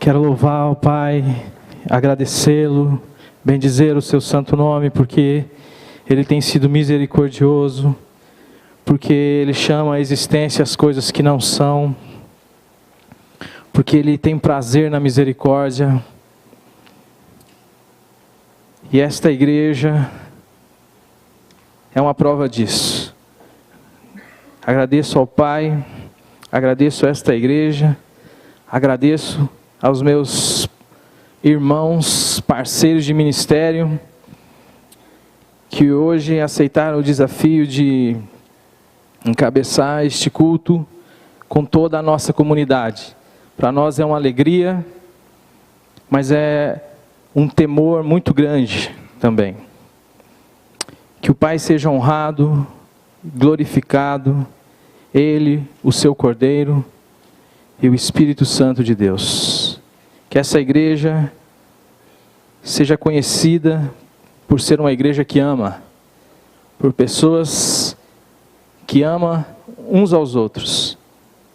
Quero louvar o Pai, agradecê-lo, bendizer o seu santo nome, porque Ele tem sido misericordioso, porque Ele chama à existência as coisas que não são, porque Ele tem prazer na misericórdia. E esta igreja é uma prova disso. Agradeço ao Pai, agradeço a esta igreja, agradeço aos meus irmãos, parceiros de ministério, que hoje aceitaram o desafio de encabeçar este culto com toda a nossa comunidade. Para nós é uma alegria, mas é um temor muito grande também. Que o Pai seja honrado, glorificado, Ele, o seu Cordeiro e o Espírito Santo de Deus. Que essa igreja seja conhecida por ser uma igreja que ama, por pessoas que amam uns aos outros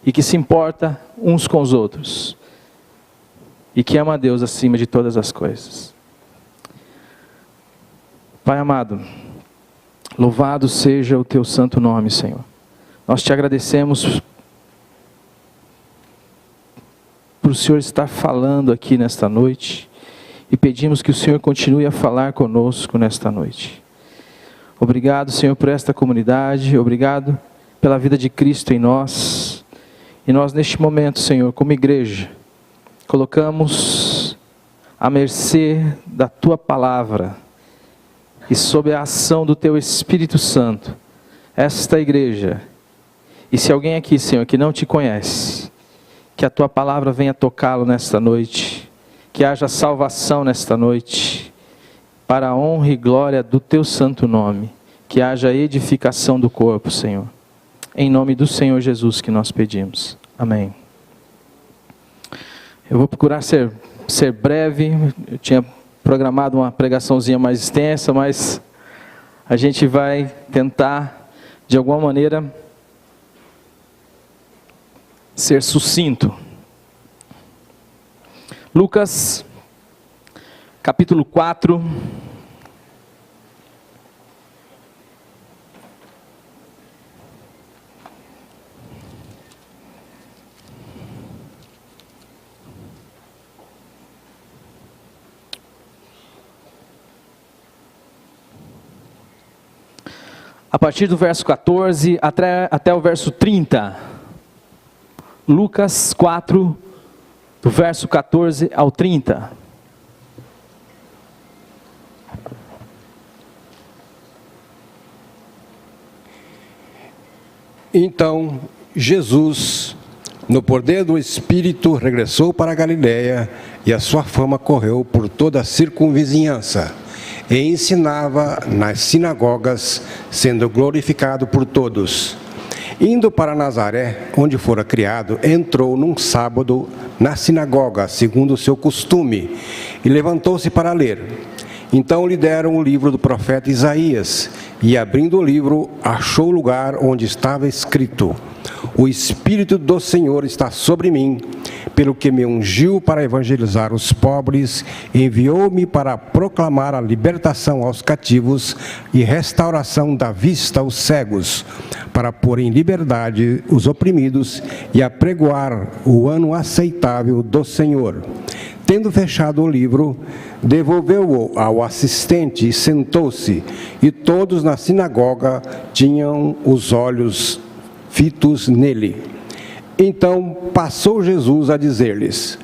e que se importa uns com os outros e que ama a Deus acima de todas as coisas. Pai amado, louvado seja o teu santo nome, Senhor. Nós te agradecemos por o Senhor estar falando aqui nesta noite e pedimos que o Senhor continue a falar conosco nesta noite. Obrigado, Senhor, por esta comunidade, obrigado pela vida de Cristo em nós. E nós neste momento, Senhor, como igreja, colocamos à mercê da Tua palavra e sob a ação do Teu Espírito Santo, esta igreja. E se alguém aqui, Senhor, que não Te conhece, que a Tua palavra venha tocá-lo nesta noite, que haja salvação nesta noite, para a honra e glória do Teu santo nome, que haja edificação do corpo, Senhor. Em nome do Senhor Jesus que nós pedimos. Amém. Eu vou procurar ser breve. Eu tinha programado uma pregaçãozinha mais extensa, mas a gente vai tentar, de alguma maneira, ser sucinto. Lucas, capítulo 4. A partir do verso 14 até o verso 30. Lucas 4, do verso 14 ao 30. Então, Jesus, no poder do Espírito, regressou para a Galiléia, e a sua fama correu por toda a circunvizinhança, e ensinava nas sinagogas, sendo glorificado por todos. Indo para Nazaré, onde fora criado, entrou num sábado na sinagoga, segundo o seu costume, e levantou-se para ler. Então lhe deram o livro do profeta Isaías, e abrindo o livro, achou o lugar onde estava escrito: O Espírito do Senhor está sobre mim, pelo que me ungiu para evangelizar os pobres, enviou-me para proclamar a libertação aos cativos e restauração da vista aos cegos, para pôr em liberdade os oprimidos e apregoar o ano aceitável do Senhor. Tendo fechado o livro, devolveu-o ao assistente e sentou-se, e todos na sinagoga tinham os olhos fitos nele. Então passou Jesus a dizer-lhes: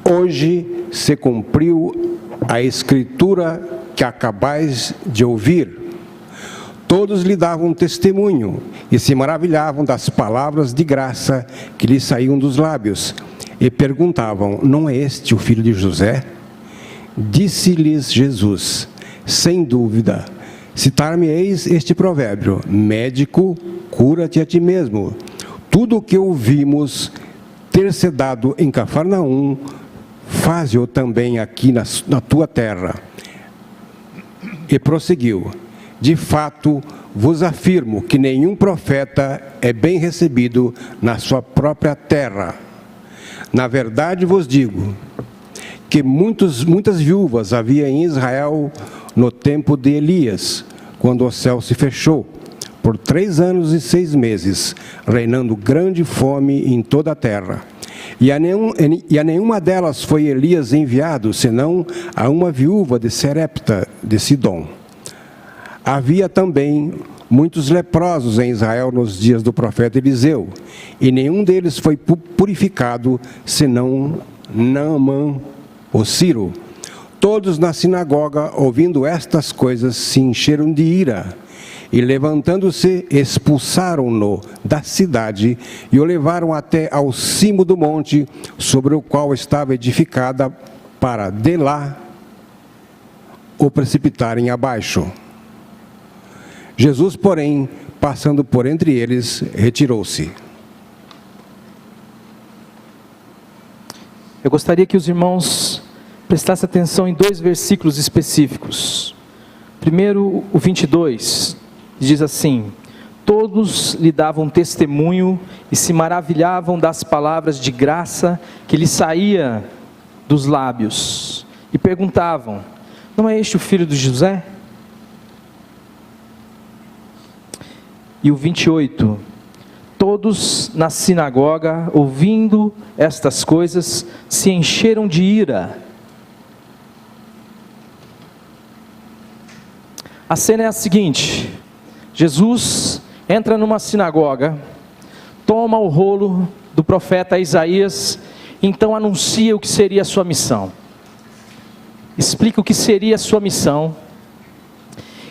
Hoje se cumpriu a escritura que acabais de ouvir. Todos lhe davam testemunho e se maravilhavam das palavras de graça que lhe saíam dos lábios. E perguntavam: Não é este o filho de José? Disse-lhes Jesus: Sem dúvida, citar-me-eis este provérbio: Médico, cura-te a ti mesmo. Tudo o que ouvimos ter se dado em Cafarnaum, faze-o também aqui na tua terra. E prosseguiu: De fato, vos afirmo que nenhum profeta é bem recebido na sua própria terra. Na verdade vos digo que muitas viúvas havia em Israel no tempo de Elias, quando o céu se fechou, por 3 anos e 6 meses, reinando grande fome em toda a terra. E a nenhuma delas foi Elias enviado, senão a uma viúva de Serepta de Sidom. Havia também muitos leprosos em Israel nos dias do profeta Eliseu, e nenhum deles foi purificado, senão Naamã, o Ciro. Todos na sinagoga, ouvindo estas coisas, se encheram de ira, e levantando-se, expulsaram-no da cidade e o levaram até ao cimo do monte, sobre o qual estava edificada, para de lá o precipitarem abaixo. Jesus, porém, passando por entre eles, retirou-se. Eu gostaria que os irmãos prestassem atenção em 2 versículos específicos. Primeiro, o 22, diz assim: todos lhe davam testemunho e se maravilhavam das palavras de graça que lhe saía dos lábios, e perguntavam: não é este o filho de José? E o 28, todos na sinagoga, ouvindo estas coisas, se encheram de ira. A cena é a seguinte: Jesus entra numa sinagoga, toma o rolo do profeta Isaías, então anuncia o que seria a sua missão, explica o que seria a sua missão.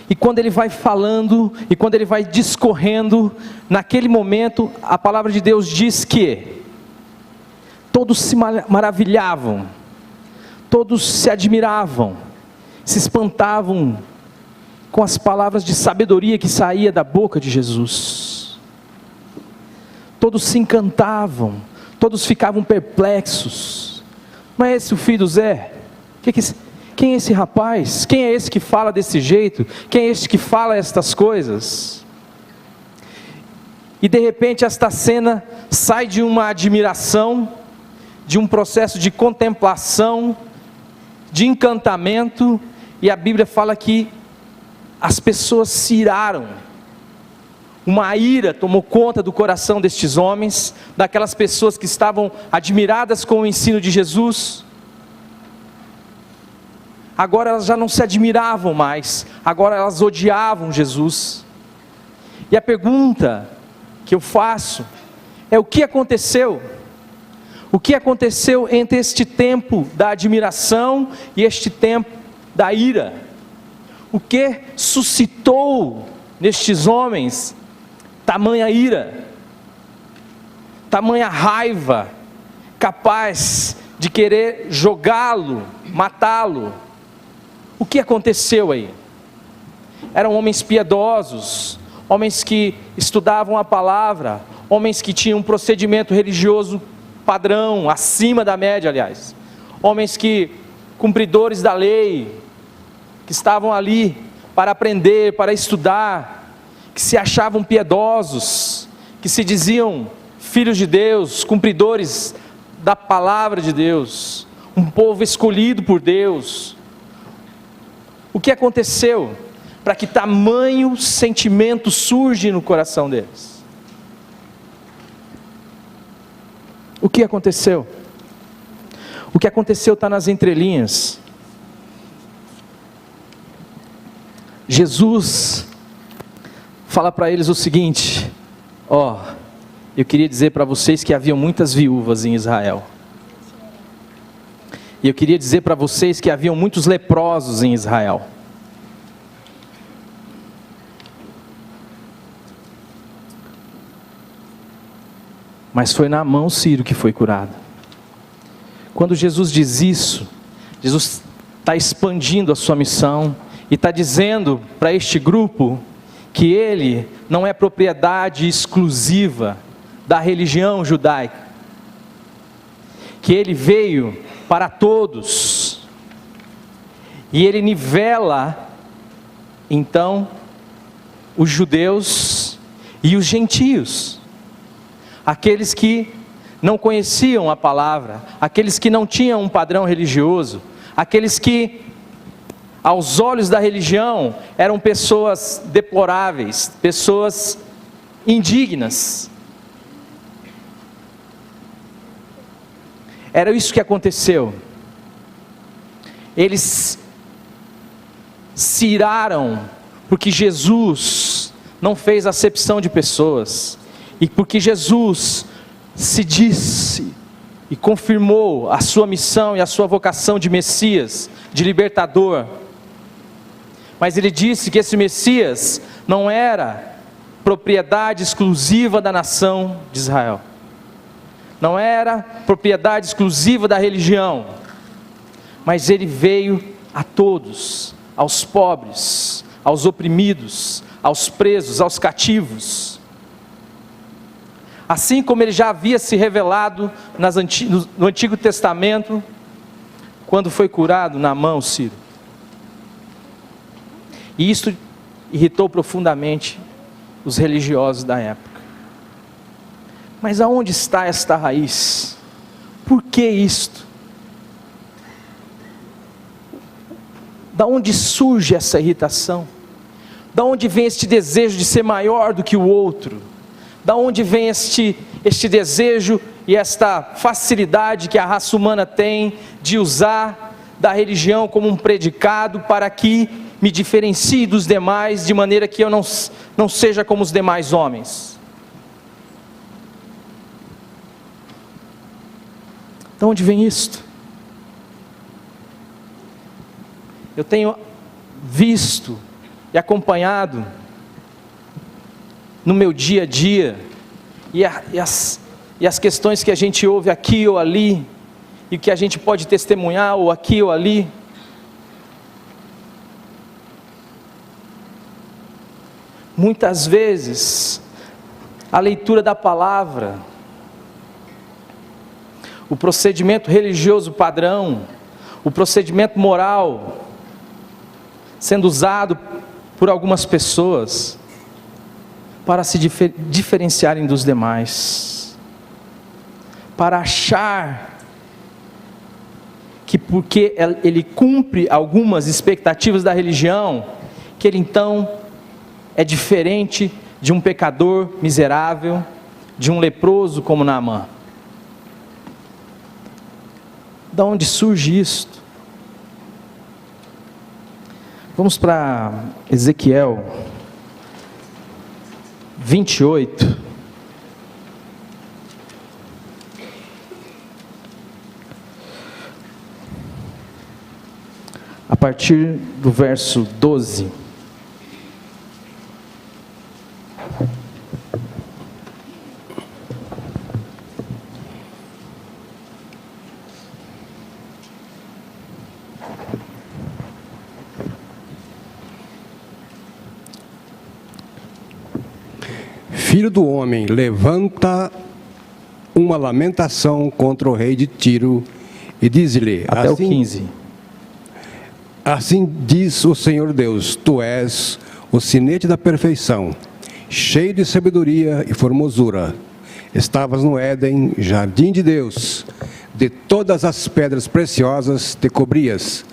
E quando ele vai falando, e quando ele vai discorrendo, naquele momento, a palavra de Deus diz que todos se maravilhavam, todos se admiravam, se espantavam com as palavras de sabedoria que saía da boca de Jesus. Todos se encantavam, todos ficavam perplexos. Não é esse o filho do Zé? Quem é esse rapaz? Quem é esse que fala desse jeito? Quem é esse que fala estas coisas? E de repente esta cena sai de uma admiração, de um processo de contemplação, de encantamento, e a Bíblia fala que as pessoas se iraram. Uma ira tomou conta do coração destes homens, daquelas pessoas que estavam admiradas com o ensino de Jesus. Agora elas já não se admiravam mais, agora elas odiavam Jesus. E a pergunta que eu faço é: o que aconteceu? O que aconteceu entre este tempo da admiração e este tempo da ira? O que suscitou nestes homens tamanha ira, tamanha raiva, capaz de querer jogá-lo, matá-lo? O que aconteceu aí? Eram homens piedosos, homens que estudavam a palavra, homens que tinham um procedimento religioso padrão, acima da média, aliás, homens que, cumpridores da lei, que estavam ali para aprender, para estudar, que se achavam piedosos, que se diziam filhos de Deus, cumpridores da palavra de Deus, um povo escolhido por Deus. O que aconteceu para que tamanho sentimento surge no coração deles? O que aconteceu? O que aconteceu está nas entrelinhas. Jesus fala para eles o seguinte: eu queria dizer para vocês que havia muitas viúvas em Israel. E eu queria dizer para vocês que haviam muitos leprosos em Israel. Mas foi Naamã o Sírio que foi curado. Quando Jesus diz isso, Jesus está expandindo a sua missão e está dizendo para este grupo que ele não é propriedade exclusiva da religião judaica, que ele veio para todos, e ele nivela então os judeus e os gentios, aqueles que não conheciam a palavra, aqueles que não tinham um padrão religioso, aqueles que, aos olhos da religião, eram pessoas deploráveis, pessoas indignas. Era isso que aconteceu. Eles se iraram porque Jesus não fez acepção de pessoas, e porque Jesus se disse e confirmou a sua missão e a sua vocação de Messias, de libertador. Mas ele disse que esse Messias não era propriedade exclusiva da nação de Israel, não era propriedade exclusiva da religião, mas ele veio a todos, aos pobres, aos oprimidos, aos presos, aos cativos. Assim como ele já havia se revelado no Antigo Testamento, quando foi curado Naamã, o sírio. E isso irritou profundamente os religiosos da época. Mas aonde está esta raiz? Por que isto? Da onde surge essa irritação? Da onde vem este desejo de ser maior do que o outro? Da onde vem este desejo e esta facilidade que a raça humana tem de usar da religião como um predicado para que me diferencie dos demais, de maneira que eu não seja como os demais homens? De onde vem isto? Eu tenho visto e acompanhado no meu dia a dia, e as questões que a gente ouve aqui ou ali, e que a gente pode testemunhar ou aqui ou ali. Muitas vezes, a leitura da palavra, o procedimento religioso padrão, o procedimento moral, sendo usado por algumas pessoas para se diferenciarem dos demais, para achar que porque ele cumpre algumas expectativas da religião, que ele então é diferente de um pecador miserável, de um leproso como Naamã. Da onde surge isto? Vamos para Ezequiel 28. A partir do verso 12. Filho do homem, levanta uma lamentação contra o rei de Tiro e diz-lhe, até o 15. Assim diz o Senhor Deus, tu és o sinete da perfeição, cheio de sabedoria e formosura. Estavas no Éden, jardim de Deus, de todas as pedras preciosas te cobrias,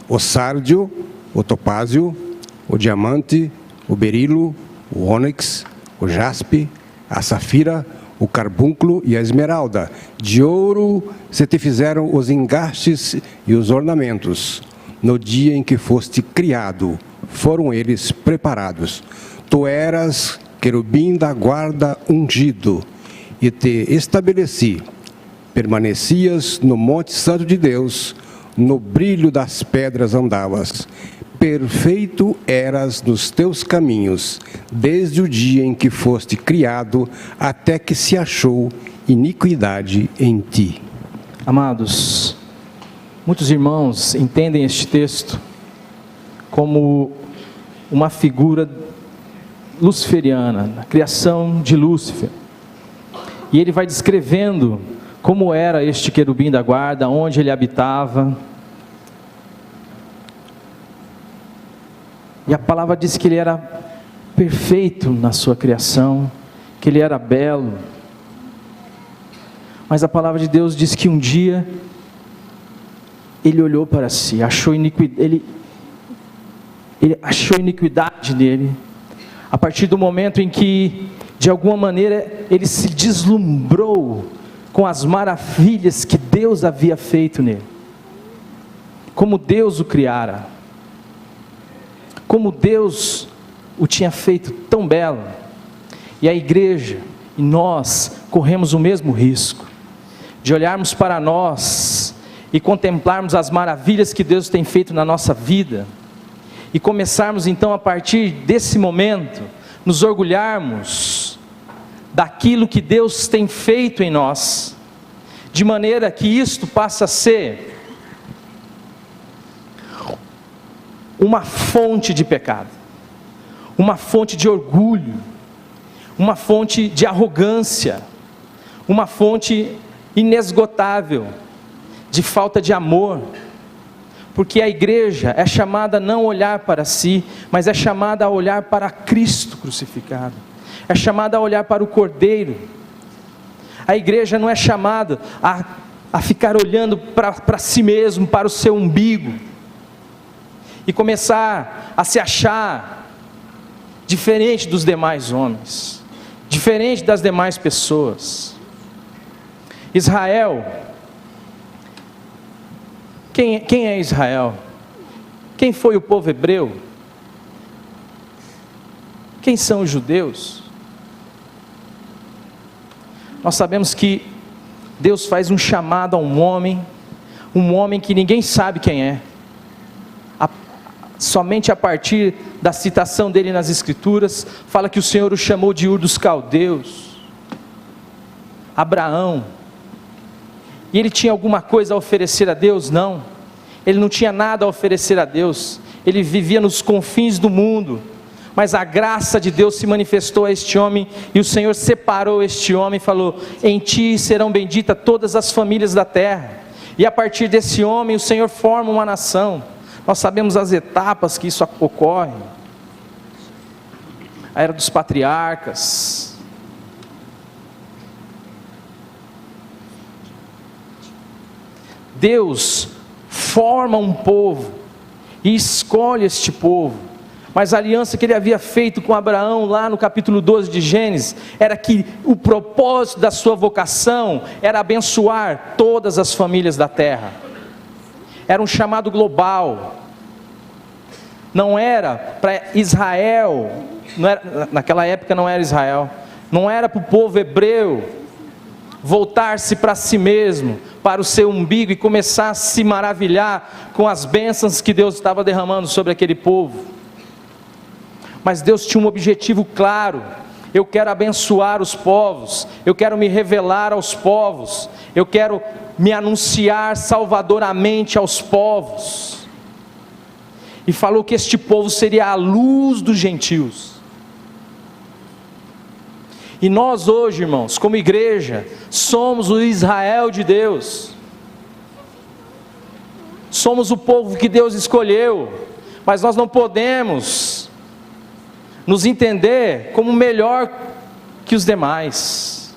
o sárdio, o topázio, o diamante, o berilo, o ônix, o jaspe, a safira, o carbúnculo e a esmeralda. De ouro se te fizeram os engastes e os ornamentos. No dia em que foste criado, foram eles preparados. Tu eras querubim da guarda ungido, e te estabeleci. Permanecias no monte santo de Deus, no brilho das pedras andavas. Perfeito eras nos teus caminhos, desde o dia em que foste criado, até que se achou iniquidade em ti. Amados, muitos irmãos entendem este texto como uma figura luciferiana, a criação de Lúcifer. E ele vai descrevendo como era este querubim da guarda, onde ele habitava. E a palavra diz que ele era perfeito na sua criação, que ele era belo. Mas a palavra de Deus diz que um dia ele olhou para si, achou iniquidade, ele achou iniquidade nele, a partir do momento em que, de alguma maneira, ele se deslumbrou com as maravilhas que Deus havia feito nele, como Deus o criara, como Deus o tinha feito tão belo. E a igreja e nós corremos o mesmo risco, de olharmos para nós e contemplarmos as maravilhas que Deus tem feito na nossa vida, e começarmos então, a partir desse momento, nos orgulharmos daquilo que Deus tem feito em nós, de maneira que isto passa a ser uma fonte de pecado, uma fonte de orgulho, uma fonte de arrogância, uma fonte inesgotável de falta de amor, porque a igreja é chamada a não olhar para si, mas é chamada a olhar para Cristo crucificado, é chamada a olhar para o Cordeiro. A igreja não é chamada a ficar olhando para si mesmo, para o seu umbigo, e começar a se achar diferente dos demais homens, diferente das demais pessoas. Israel, quem é Israel? Quem foi o povo hebreu? Quem são os judeus? Nós sabemos que Deus faz um chamado a um homem que ninguém sabe quem é, somente a partir da citação dele nas Escrituras, fala que o Senhor o chamou de Ur dos Caldeus, Abraão. E ele tinha alguma coisa a oferecer a Deus? Não, ele não tinha nada a oferecer a Deus, ele vivia nos confins do mundo, mas a graça de Deus se manifestou a este homem, e o Senhor separou este homem e falou: em ti serão benditas todas as famílias da terra. E a partir desse homem o Senhor forma uma nação. Nós sabemos as etapas que isso ocorre. A era dos patriarcas, Deus forma um povo e escolhe este povo, mas a aliança que ele havia feito com Abraão, lá no capítulo 12 de Gênesis, era que o propósito da sua vocação era abençoar todas as famílias da terra. Era um chamado global, não era para Israel, não era, naquela época não era Israel, não era para o povo hebreu voltar-se para si mesmo, para o seu umbigo, e começar a se maravilhar com as bênçãos que Deus estava derramando sobre aquele povo. Mas Deus tinha um objetivo claro: eu quero abençoar os povos, eu quero me revelar aos povos, eu quero me anunciar salvadoramente aos povos. E falou que este povo seria a luz dos gentios. E nós hoje, irmãos, como igreja, somos o Israel de Deus, somos o povo que Deus escolheu, mas nós não podemos nos entender como melhor que os demais,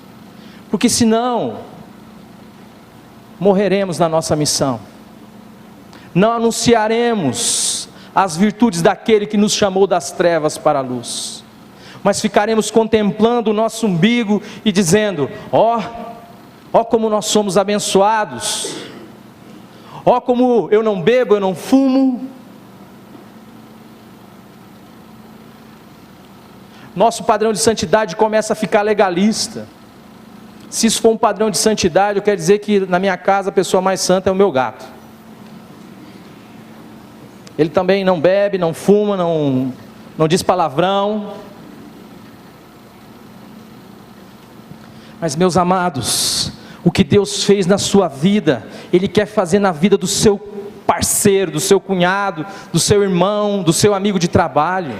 porque senão morreremos na nossa missão, não anunciaremos as virtudes daquele que nos chamou das trevas para a luz, mas ficaremos contemplando o nosso umbigo e dizendo: ó como nós somos abençoados, ó como eu não bebo, eu não fumo. Nosso padrão de santidade começa a ficar legalista. Se isso for um padrão de santidade, eu quero dizer que na minha casa a pessoa mais santa é o meu gato. Ele também não bebe, não fuma, não diz palavrão. Mas, meus amados, o que Deus fez na sua vida, Ele quer fazer na vida do seu parceiro, do seu cunhado, do seu irmão, do seu amigo de trabalho.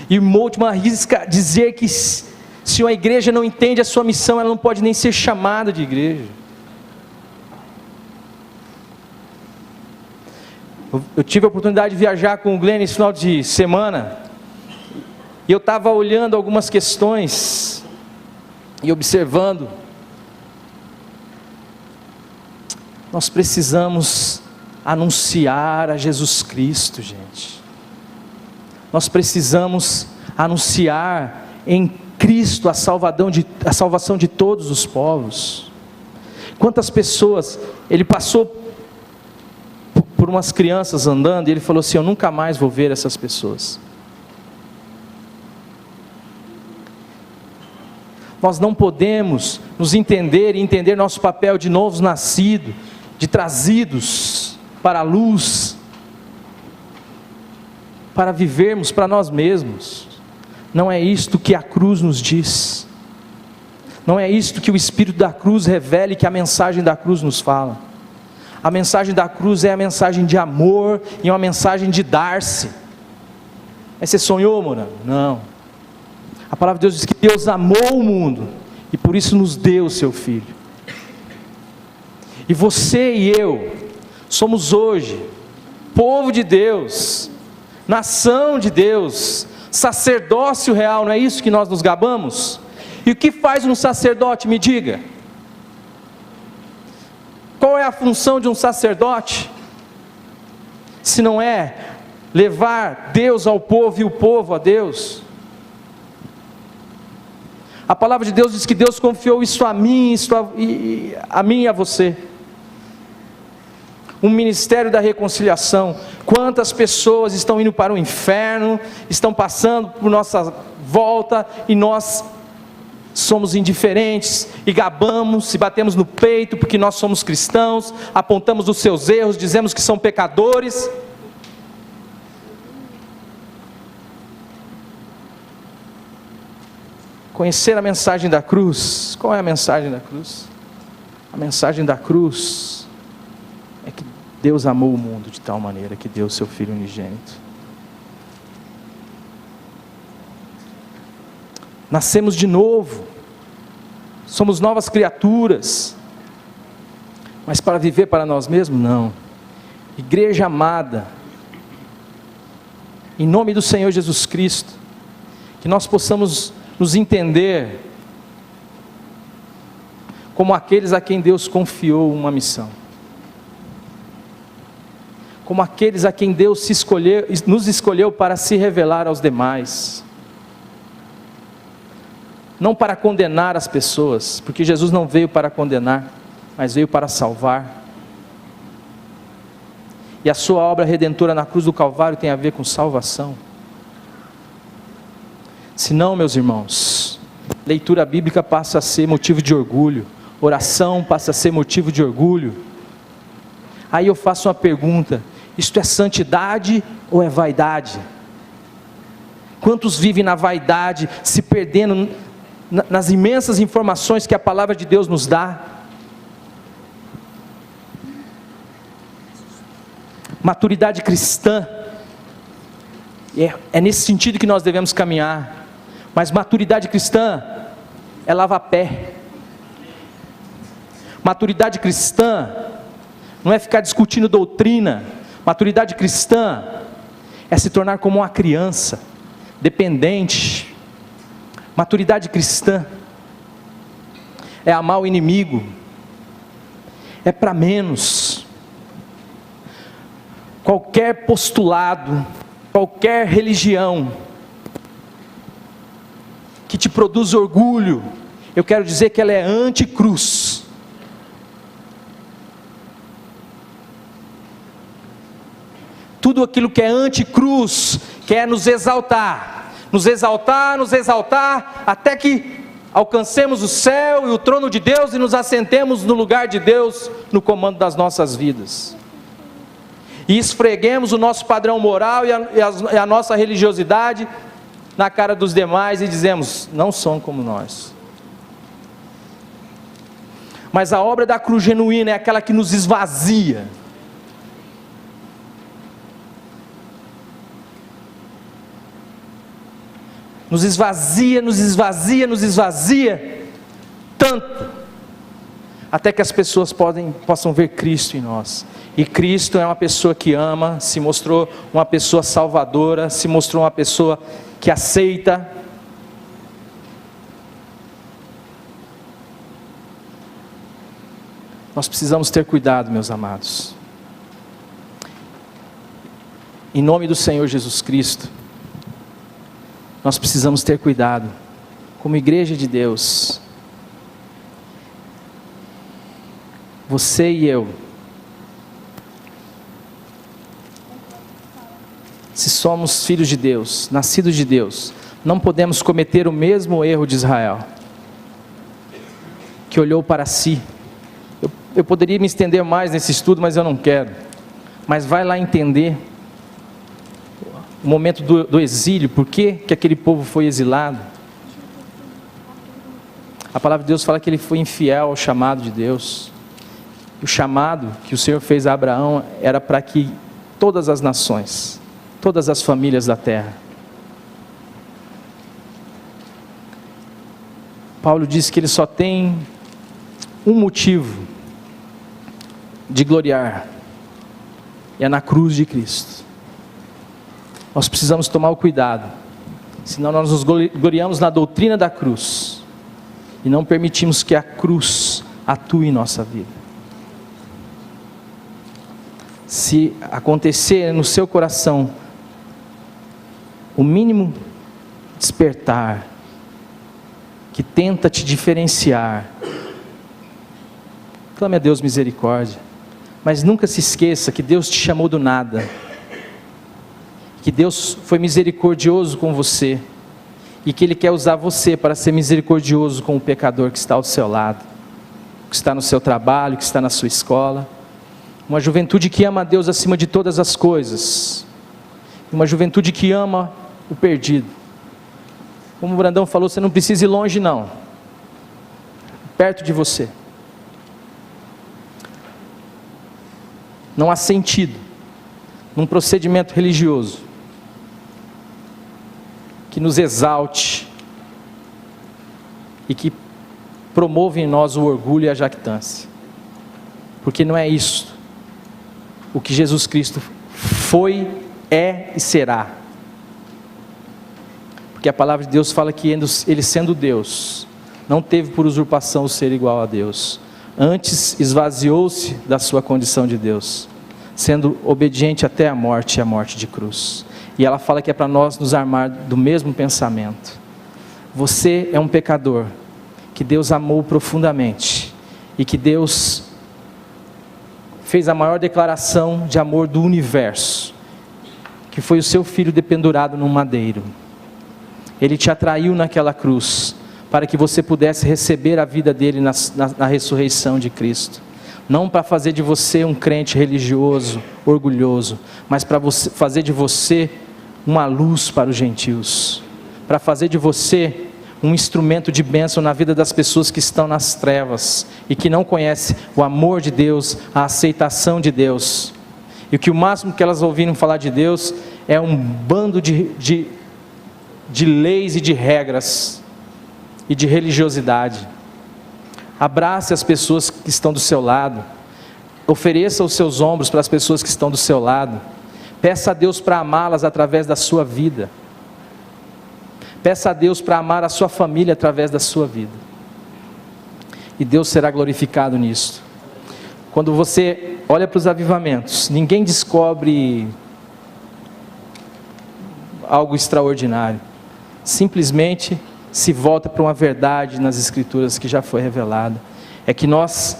E Moltmann arrisca dizer que se uma igreja não entende a sua missão, ela não pode nem ser chamada de igreja. Eu tive a oportunidade de viajar com o Glenn nesse final de semana, e eu estava olhando algumas questões e observando Nós precisamos anunciar a Jesus Cristo, gente. Nós precisamos anunciar em Cristo a salvação de todos os povos. Quantas pessoas, ele passou por umas crianças andando, e ele falou assim: eu nunca mais vou ver essas pessoas. Nós não podemos nos entender e entender nosso papel de novos nascidos, de trazidos para a luz, para vivermos para nós mesmos. Não é isto que a cruz nos diz. Não é isto que o Espírito da cruz revela e que a mensagem da cruz nos fala. A mensagem da cruz é a mensagem de amor e uma mensagem de dar-se. Aí você sonhou, Morano? Não. A palavra de Deus diz que Deus amou o mundo e por isso nos deu o seu Filho. E você e eu somos hoje povo de Deus, nação de Deus, sacerdócio real. Não é isso que nós nos gabamos? E o que faz um sacerdote, me diga? Qual é a função de um sacerdote? Se não é levar Deus ao povo e o povo a Deus. A palavra de Deus diz que Deus confiou isso a mim, a mim e a você. Um ministério da reconciliação. Quantas pessoas estão indo para o inferno, estão passando por nossa volta, e nós somos indiferentes, e gabamos, e batemos no peito, porque nós somos cristãos, apontamos os seus erros, dizemos que são pecadores. Conhecer a mensagem da cruz. Qual é a mensagem da cruz? A mensagem da cruz é que Deus amou o mundo de tal maneira que deu o seu Filho unigênito. Nascemos de novo, somos novas criaturas, mas para viver para nós mesmos, não. Igreja amada, em nome do Senhor Jesus Cristo, que nós possamos nos entender como aqueles a quem Deus confiou uma missão, como aqueles a quem Deus nos escolheu para se revelar aos demais, não para condenar as pessoas, porque Jesus não veio para condenar, mas veio para salvar. E a sua obra redentora na cruz do Calvário tem a ver com salvação. Se não, meus irmãos, leitura bíblica passa a ser motivo de orgulho, oração passa a ser motivo de orgulho. Aí eu faço uma pergunta: isto é santidade ou é vaidade? Quantos vivem na vaidade, se perdendo nas imensas informações que a palavra de Deus nos dá? Maturidade cristã, é nesse sentido que nós devemos caminhar. Mas maturidade cristã é lavar pé. Maturidade cristã não é ficar discutindo doutrina. Maturidade cristã é se tornar como uma criança, dependente. Maturidade cristã é amar o inimigo, é para menos. Qualquer postulado, qualquer religião que te produz orgulho, eu quero dizer que ela é anticruz. Tudo aquilo que é anticruz quer nos exaltar, até que alcancemos o céu e o trono de Deus e nos assentemos no lugar de Deus, no comando das nossas vidas, e esfreguemos o nosso padrão moral e a nossa religiosidade na cara dos demais e dizemos: não são como nós. Mas a obra da cruz genuína é aquela que nos esvazia. Nos esvazia tanto, até que as pessoas possam ver Cristo em nós. E Cristo é uma pessoa que ama, se mostrou uma pessoa salvadora, se mostrou uma pessoa que aceita. Nós precisamos ter cuidado, meus amados. Em nome do Senhor Jesus Cristo, nós precisamos ter cuidado, como igreja de Deus. Você e eu, se somos filhos de Deus, nascidos de Deus, não podemos cometer o mesmo erro de Israel, que olhou para si. Eu poderia me estender mais nesse estudo, mas eu não quero. Mas vai lá entender o momento do exílio, por que aquele povo foi exilado. A palavra de Deus fala que ele foi infiel ao chamado de Deus. O chamado que o Senhor fez a Abraão era para que todas as nações, todas as famílias da terra. Paulo disse que ele só tem um motivo de gloriar, e é na cruz de Cristo. Nós precisamos tomar o cuidado, senão nós nos gloriamos na doutrina da cruz, e não permitimos que a cruz atue em nossa vida. Se acontecer no seu coração o mínimo despertar, que tenta te diferenciar, clame a Deus misericórdia, mas nunca se esqueça que Deus te chamou do nada, que Deus foi misericordioso com você, e que Ele quer usar você para ser misericordioso com o pecador que está ao seu lado, que está no seu trabalho, que está na sua escola. Uma juventude que ama a Deus acima de todas as coisas, uma juventude que ama o perdido. Como o Brandão falou, você não precisa ir longe não, perto de você. Não há sentido num procedimento religioso que nos exalte e que promova em nós o orgulho e a jactância, porque não é isso o que Jesus Cristo foi, é e será. Porque a palavra de Deus fala que Ele, sendo Deus, não teve por usurpação o ser igual a Deus, antes esvaziou-se da sua condição de Deus, sendo obediente até a morte, e a morte de cruz. E ela fala que é para nós nos armar do mesmo pensamento. Você é um pecador que Deus amou profundamente, e que Deus fez a maior declaração de amor do universo, que foi o seu filho dependurado num madeiro. Ele te atraiu naquela cruz, para que você pudesse receber a vida dele na ressurreição de Cristo. Não para fazer de você um crente religioso, orgulhoso, mas para fazer de você uma luz para os gentios, para fazer de você um instrumento de bênção na vida das pessoas que estão nas trevas, e que não conhecem o amor de Deus, a aceitação de Deus, e que o máximo que elas ouviram falar de Deus é um bando de leis e de regras, e de religiosidade. Abrace as pessoas que estão do seu lado, ofereça os seus ombros para as pessoas que estão do seu lado, peça a Deus para amá-las através da sua vida, peça a Deus para amar a sua família através da sua vida, e Deus será glorificado nisso. Quando você olha para os avivamentos, ninguém descobre algo extraordinário, simplesmente se volta para uma verdade nas Escrituras que já foi revelada. É que nós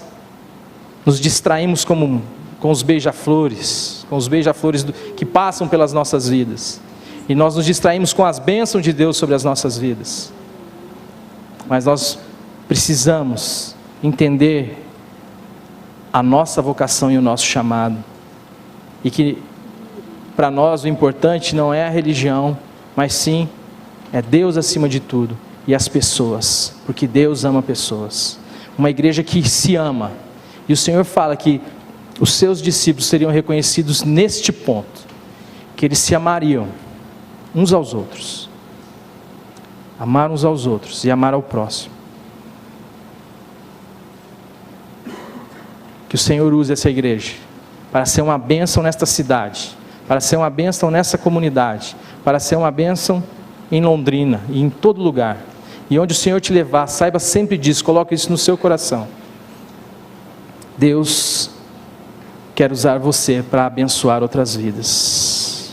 nos distraímos com os beija-flores, que passam pelas nossas vidas, e nós nos distraímos com as bênçãos de Deus sobre as nossas vidas. Mas nós precisamos entender a nossa vocação e o nosso chamado, e que para nós o importante não é a religião, mas sim é Deus acima de tudo, e as pessoas, porque Deus ama pessoas. Uma igreja que se ama, e o Senhor fala que os seus discípulos seriam reconhecidos neste ponto, que eles se amariam uns aos outros, amar uns aos outros e amar ao próximo. Que o Senhor use essa igreja para ser uma bênção nesta cidade, para ser uma bênção nessa comunidade, para ser uma bênção em Londrina e em todo lugar, e onde o Senhor te levar, saiba sempre disso, coloque isso no seu coração, Deus quer usar você para abençoar outras vidas.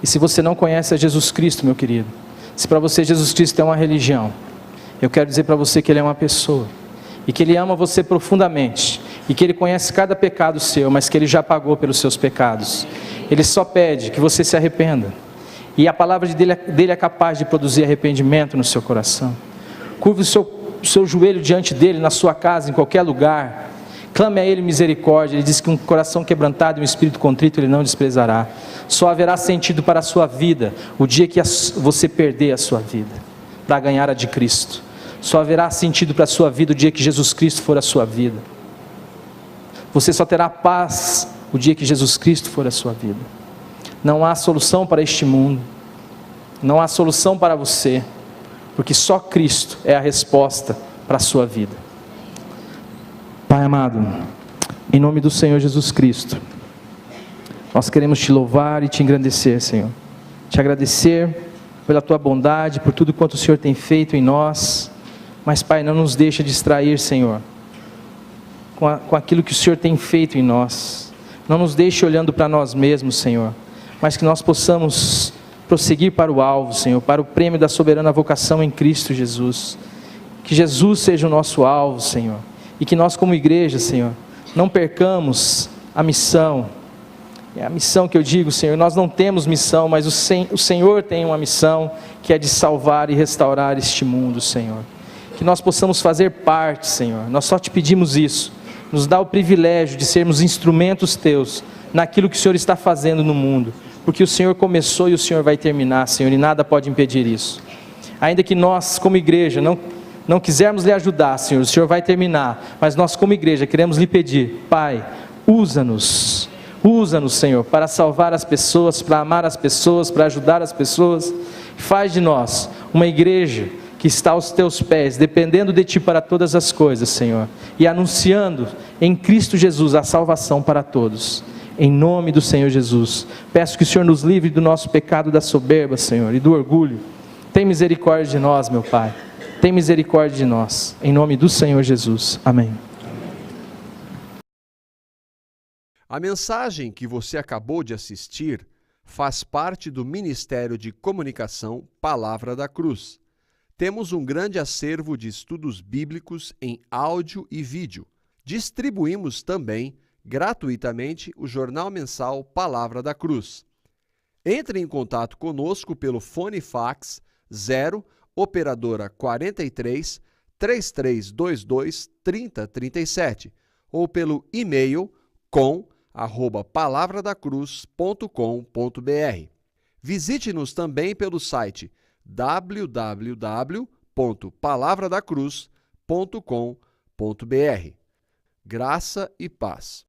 E se você não conhece a Jesus Cristo, meu querido, se para você Jesus Cristo é uma religião, eu quero dizer para você que Ele é uma pessoa, e que Ele ama você profundamente, e que Ele conhece cada pecado seu, mas que Ele já pagou pelos seus pecados. Ele só pede que você se arrependa, e a palavra dele é capaz de produzir arrependimento no seu coração. Curve o seu joelho diante dEle, na sua casa, em qualquer lugar, clame a Ele misericórdia. Ele diz que um coração quebrantado e um espírito contrito Ele não desprezará. Só haverá sentido para a sua vida o dia que você perder a sua vida para ganhar a de Cristo. Só haverá sentido para a sua vida o dia que Jesus Cristo for a sua vida. Você só terá paz o dia que Jesus Cristo for a sua vida. Não há solução para este mundo, não há solução para você, porque só Cristo é a resposta para a sua vida. Pai amado, em nome do Senhor Jesus Cristo, nós queremos te louvar e te engrandecer, Senhor. Te agradecer pela tua bondade, por tudo quanto o Senhor tem feito em nós. Mas, Pai, não nos deixa distrair, Senhor, com aquilo que o Senhor tem feito em nós. Não nos deixe olhando para nós mesmos, Senhor, mas que nós possamos prosseguir para o alvo, Senhor, para o prêmio da soberana vocação em Cristo Jesus. Que Jesus seja o nosso alvo, Senhor, e que nós como igreja, Senhor, não percamos a missão. É a missão que eu digo, Senhor, nós não temos missão, mas o Senhor tem uma missão, que é de salvar e restaurar este mundo, Senhor. Que nós possamos fazer parte, Senhor, nós só te pedimos isso. Nos dá o privilégio de sermos instrumentos teus, naquilo que o Senhor está fazendo no mundo, porque o Senhor começou e o Senhor vai terminar, Senhor, e nada pode impedir isso. Ainda que nós, como igreja, não quisermos lhe ajudar, Senhor, o Senhor vai terminar, mas nós como igreja queremos lhe pedir, Pai, usa-nos, Senhor, para salvar as pessoas, para amar as pessoas, para ajudar as pessoas. Faz de nós uma igreja que está aos teus pés, dependendo de ti para todas as coisas, Senhor, e anunciando em Cristo Jesus a salvação para todos. Em nome do Senhor Jesus, peço que o Senhor nos livre do nosso pecado da soberba, Senhor, e do orgulho. Tem misericórdia de nós, meu Pai, tem misericórdia de nós, em nome do Senhor Jesus, amém. A mensagem que você acabou de assistir faz parte do Ministério de Comunicação Palavra da Cruz. Temos um grande acervo de estudos bíblicos em áudio e vídeo. Distribuímos também gratuitamente o jornal mensal Palavra da Cruz. Entre em contato conosco pelo fone fax 0 operadora 43 3322 3037 ou pelo e-mail com@palavradacruz.com.br. Visite-nos também pelo site www.palavradacruz.com.br. Graça e paz.